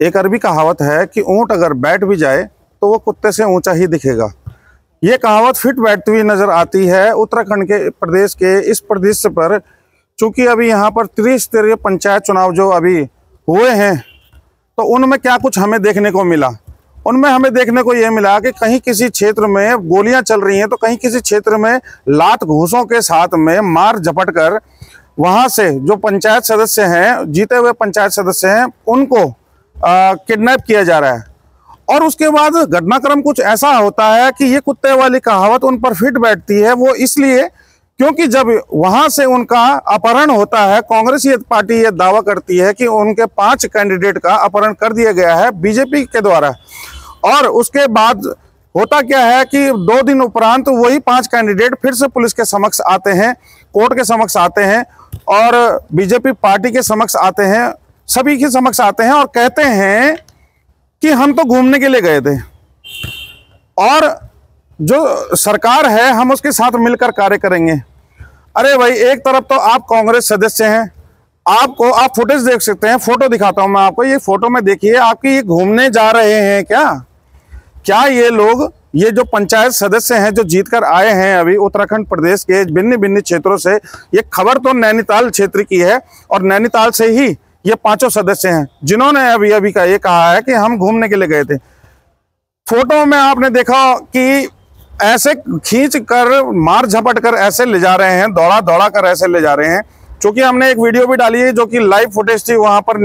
एक अरबी कहावत है कि ऊंट अगर बैठ भी जाए तो वो कुत्ते से ऊंचा ही दिखेगा। ये कहावत फिट बैठती हुई नजर आती है उत्तराखंड के प्रदेश के इस परिदृश्य पर। चूंकि अभी यहाँ पर त्रिस्तरीय पंचायत चुनाव जो अभी हुए हैं, तो उनमें क्या कुछ हमें देखने को मिला। उनमें हमें देखने को ये मिला कि कहीं किसी क्षेत्र में गोलियां चल रही हैं, तो कहीं किसी क्षेत्र में लात घूंसों के साथ में मार झपट कर वहां से जो पंचायत सदस्य हैं, जीते हुए पंचायत सदस्य हैं, उनको किडनैप किया जा रहा है। और उसके बाद घटनाक्रम कुछ ऐसा होता है कि ये कुत्ते वाली कहावत उन पर फिट बैठती है। वो इसलिए क्योंकि जब वहां से उनका अपहरण होता है, कांग्रेस ये पार्टी ये दावा करती है कि उनके 5 कैंडिडेट का अपहरण कर दिया गया है बीजेपी के द्वारा। और उसके बाद होता क्या है कि 2 दिन उपरांत वही 5 कैंडिडेट फिर से पुलिस के समक्ष आते हैं, कोर्ट के समक्ष आते हैं और बीजेपी पार्टी के समक्ष आते हैं, सभी के समक्ष आते हैं और कहते हैं कि हम तो घूमने के लिए गए थे और जो सरकार है हम उसके साथ मिलकर कार्य करेंगे। अरे भाई, एक तरफ तो आप कांग्रेस सदस्य हैं, आप फुटेज देख सकते हैं, फोटो दिखाता हूं मैं आपको। ये फोटो में देखिए, आपके ये घूमने जा रहे हैं क्या ये लोग, ये जो पंचायत सदस्य हैं जो जीतकर आए हैं अभी उत्तराखंड प्रदेश के भिन्न भिन्न क्षेत्रों से। ये खबर तो नैनीताल क्षेत्र की है और नैनीताल से ही ये 5 सदस्य हैं जिन्होंने अभी का ये कहा है कि हम घूमने के लिए गए थे। फोटो में आपने देखा कि ऐसे खींच कर मार झपट कर ऐसे ले जा रहे हैं, दौड़ा दौड़ा कर ऐसे ले जा रहे हैं। चूंकि हमने एक वीडियो भी डाली है जो कि लाइव फुटेज थी, वहां पर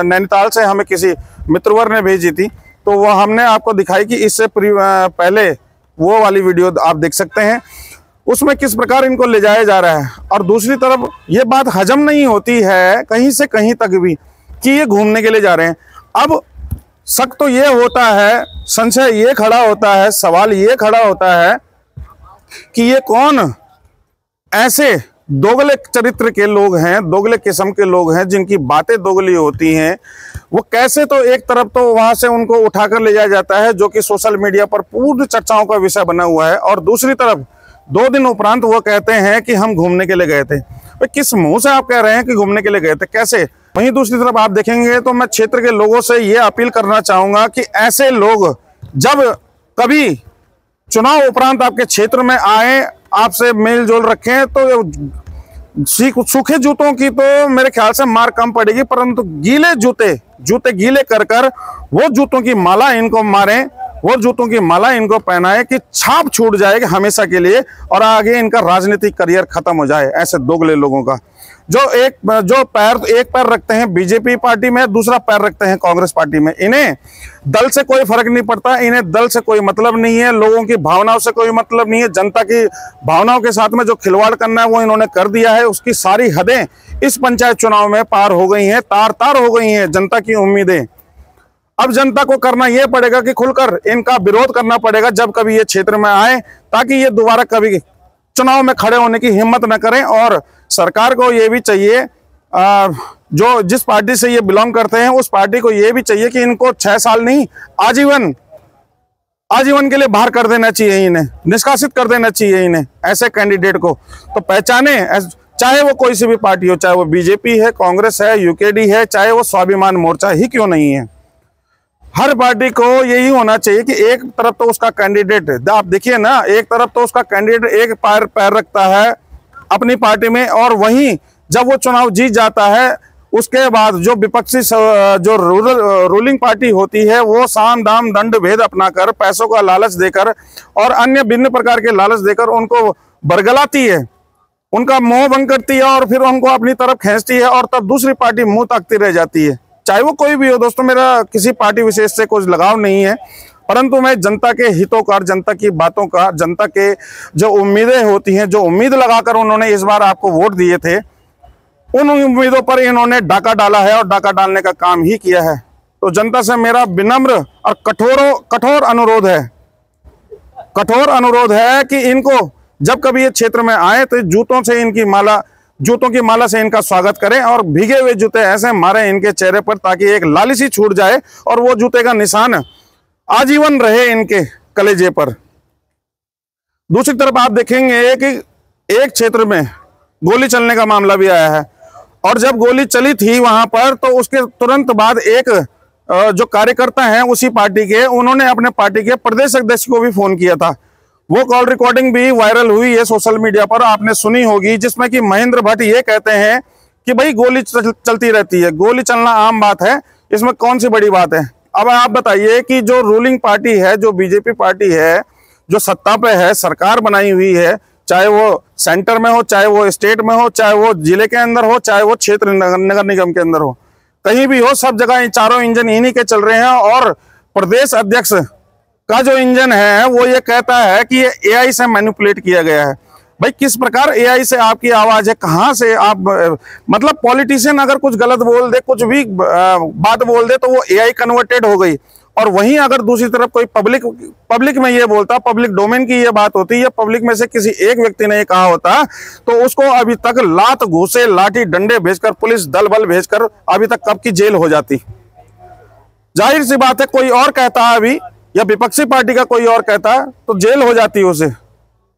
नैनीताल से हमें किसी मित्रवर ने भेजी थी, तो वो हमने आपको दिखाई कि इससे पहले वो वाली वीडियो आप देख सकते हैं। उसमें किस प्रकार इनको ले जाया जा रहा है। और दूसरी तरफ ये बात हजम नहीं होती है कहीं से कहीं तक भी कि ये घूमने के लिए जा रहे हैं। अब शक तो ये होता है, संशय ये खड़ा होता है, सवाल ये खड़ा होता है कि ये कौन ऐसे दोगले चरित्र के लोग हैं, दोगले किस्म के लोग हैं जिनकी बातें दोगली होती हैं। वो कैसे, तो एक तरफ तो वहां से उनको उठाकर ले जाया जाता है जो कि सोशल मीडिया पर पूर्ण चर्चाओं का विषय बना हुआ है, और दूसरी तरफ 2 दिन उपरांत वो कहते हैं कि हम घूमने के लिए गए थे। भाई, किस मुंह से आप कह रहे हैं कि घूमने के लिए गए थे, कैसे? वहीं दूसरी तरफ आप देखेंगे तो मैं क्षेत्र के लोगों से ये अपील करना चाहूंगा कि ऐसे लोग जब कभी चुनाव उपरांत आपके क्षेत्र में आए, आपसे मेल जोल रखें, तो सूखे जूतों की तो मेरे ख्याल से मार कम पड़ेगी, परंतु गीले जूते गीले कर वो जूतों की माला इनको मारें, वो जूतों की माला इनको पहनाए कि छाप छूट जाएगी हमेशा के लिए और आगे इनका राजनीतिक करियर खत्म हो जाए। ऐसे दोगले लोगों का जो एक पैर रखते हैं बीजेपी पार्टी में, दूसरा पैर रखते हैं कांग्रेस पार्टी में। इन्हें दल से कोई फर्क नहीं पड़ता, इन्हें दल से कोई मतलब नहीं है, लोगों की भावनाओं से कोई मतलब नहीं है। जनता की भावनाओं के साथ में जो खिलवाड़ करना है वो इन्होंने कर दिया है। उसकी सारी हदें इस पंचायत चुनाव में पार हो गई हैं, तार हो गई हैं जनता की उम्मीदें। अब जनता को करना यह पड़ेगा कि खुलकर इनका विरोध करना पड़ेगा जब कभी ये क्षेत्र में आए, ताकि ये दोबारा कभी चुनाव में खड़े होने की हिम्मत न करें। और सरकार को ये भी चाहिए, जो जिस पार्टी से ये बिलोंग करते हैं उस पार्टी को ये भी चाहिए कि इनको 6 साल नहीं, आजीवन के लिए बाहर कर देना चाहिए, इन्हें निष्कासित कर देना चाहिए इन्हें, ऐसे कैंडिडेट को। तो पहचाने, चाहे वो कोई सी भी पार्टी हो, चाहे वो बीजेपी है, कांग्रेस है, यूकेडी है, चाहे वो स्वाभिमान मोर्चा ही क्यों नहीं है। हर पार्टी को यही होना चाहिए कि एक तरफ तो उसका कैंडिडेट, आप देखिए ना, एक तरफ तो उसका कैंडिडेट एक पैर रखता है अपनी पार्टी में, और वहीं जब वो चुनाव जीत जाता है उसके बाद जो विपक्षी जो रूलिंग पार्टी होती है वो साम दाम दंड भेद अपनाकर, पैसों का लालच देकर और अन्य भिन्न प्रकार के लालच देकर उनको बरगलाती है, उनका मोह भंग करती है और फिर उनको अपनी तरफ खींचती है, और तब दूसरी पार्टी मुंह ताकती रह जाती है। चाहे वो कोई भी हो दोस्तों, मेरा किसी पार्टी विशेष से कुछ लगाव नहीं है, परंतु मैं जनता के हितों का, जनता की बातों का, जनता के जो उम्मीदें होती हैं, जो उम्मीद लगाकर उन्होंने इस बार आपको वोट दिए थे, उन उम्मीदों पर इन्होंने डाका डाला है और डाका डालने का काम ही किया है। तो जनता से मेरा विनम्र और कठोर अनुरोध है कि इनको जब कभी ये क्षेत्र में आए तो जूतों की माला से इनका स्वागत करें और भीगे हुए जूते ऐसे मारें इनके चेहरे पर, ताकि एक लालिसी छूट जाए और वो जूते का निशान आजीवन रहे इनके कलेजे पर। दूसरी तरफ आप देखेंगे कि एक क्षेत्र में गोली चलने का मामला भी आया है, और जब गोली चली थी वहां पर तो उसके तुरंत बाद एक जो कार्यकर्ता हैं उसी पार्टी के, उन्होंने अपने पार्टी के प्रदेश अध्यक्ष को भी फोन किया था। वो कॉल रिकॉर्डिंग भी वायरल हुई है सोशल मीडिया पर, आपने सुनी होगी, जिसमें कि महेंद्र भट्ट ये कहते हैं कि भाई गोली चलती रहती है, गोली चलना आम बात है, इसमें कौन सी बड़ी बात है। अब आप बताइए कि जो रूलिंग पार्टी है, जो बीजेपी पार्टी है, जो सत्ता पे है, सरकार बनाई हुई है, चाहे वो सेंटर में हो, चाहे वो स्टेट में हो, चाहे वो जिले के अंदर हो, चाहे वो क्षेत्र नगर निगम के अंदर हो, कहीं भी हो, सब जगह चारों इंजन इन्हीं के चल रहे हैं। और प्रदेश अध्यक्ष का जो इंजन है वो ये कहता है कि ये एआई से मैनिपुलेट किया गया है। भाई किस प्रकार एआई से आपकी आवाज है, कहां से आप, मतलब पॉलिटिशियन अगर कुछ गलत बोल दे, कुछ भी बात बोल दे, तो वो एआई कन्वर्टेड हो गई। और वहीं अगर दूसरी तरफ कोई पब्लिक में ये बोलता, पब्लिक डोमेन की ये बात होती है, पब्लिक में से किसी एक व्यक्ति ने ये कहा होता, तो उसको अभी तक लात घूसे लाठी डंडे भेजकर, पुलिस दल बल भेजकर अभी तक कब की जेल हो जाती। जाहिर सी बात है, कोई और कहता है अभी, या विपक्षी पार्टी का कोई और कहता है तो जेल हो जाती है उसे।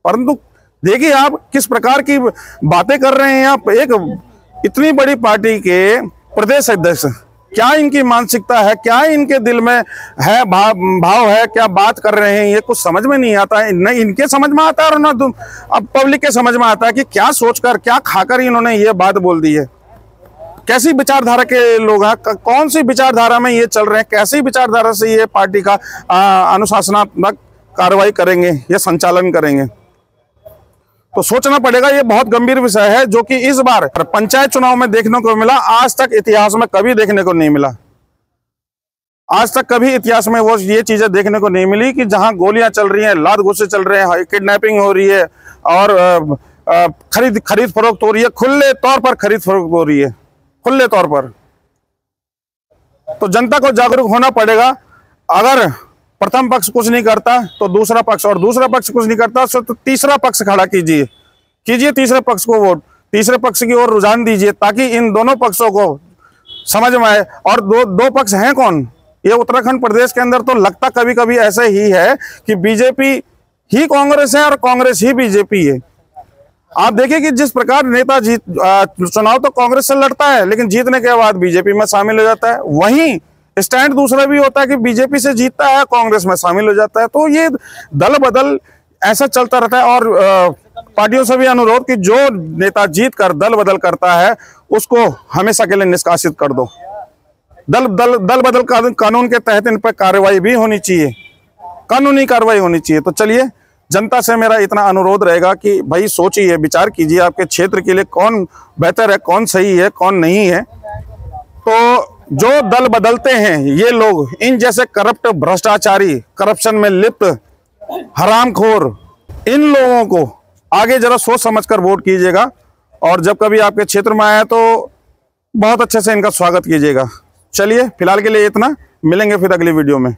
परंतु देखिए आप किस प्रकार की बातें कर रहे हैं आप। एक इतनी बड़ी पार्टी के प्रदेश अध्यक्ष, क्या इनकी मानसिकता है, क्या इनके दिल में है, भाव है, क्या बात कर रहे हैं, ये कुछ समझ में नहीं आता है। न इनके समझ में आता है और न अब पब्लिक के समझ में आता है कि क्या सोचकर, क्या खाकर इन्होंने ये बात बोल दी है। कैसी विचारधारा के लोग हैं, कौन सी विचारधारा में ये चल रहे हैं, कैसी विचारधारा से ये पार्टी का अनुशासनात्मक कार्रवाई करेंगे, ये संचालन करेंगे, तो सोचना पड़ेगा। ये बहुत गंभीर विषय है, जो कि इस बार पंचायत चुनाव में देखने को मिला, आज तक इतिहास में कभी देखने को नहीं मिला। आज तक कभी इतिहास में वो ये चीजें देखने को नहीं मिली कि जहां गोलियां चल रही हैं, लात घुसे चल रहे हैं, किडनैपिंग हो रही है और खरीद फरोख्त हो रही है, खुले तौर पर खरीद फरोख्त हो रही है, खुले तौर पर। तो जनता को जागरूक होना पड़ेगा। अगर प्रथम पक्ष कुछ नहीं करता तो दूसरा पक्ष, और दूसरा पक्ष कुछ नहीं करता तो तीसरा पक्ष खड़ा कीजिए, तीसरे पक्ष को वोट, तीसरे पक्ष की ओर रुझान दीजिए, ताकि इन दोनों पक्षों को समझ में आए। और दो पक्ष हैं कौन, ये उत्तराखंड प्रदेश के अंदर तो लगता कभी कभी ऐसे ही है कि बीजेपी ही कांग्रेस है और कांग्रेस ही बीजेपी है। आप देखिए कि जिस प्रकार नेता चुनाव तो कांग्रेस से लड़ता है, लेकिन जीतने के बाद बीजेपी में शामिल हो जाता है। वहीं स्टैंड दूसरा भी होता है कि बीजेपी से जीतता है, कांग्रेस में शामिल हो जाता है। तो ये दल बदल ऐसा चलता रहता है। और पार्टियों से भी अनुरोध कि जो नेता जीत कर दल बदल करता है उसको हमेशा के लिए निष्कासित कर दो। दल बदल कानून के तहत इन पर कार्रवाई भी होनी चाहिए, कानूनी कार्रवाई होनी चाहिए। तो चलिए, जनता से मेरा इतना अनुरोध रहेगा कि भाई सोचिए, विचार कीजिए, आपके क्षेत्र के लिए कौन बेहतर है, कौन सही है, कौन नहीं है। तो जो दल बदलते हैं ये लोग, इन जैसे करप्ट, भ्रष्टाचारी, करप्शन में लिप्त, हरामखोर, इन लोगों को आगे जरा सोच समझकर वोट कीजिएगा। और जब कभी आपके क्षेत्र में आए तो बहुत अच्छे से इनका स्वागत कीजिएगा। चलिए, फिलहाल के लिए इतना, मिलेंगे फिर अगली वीडियो में।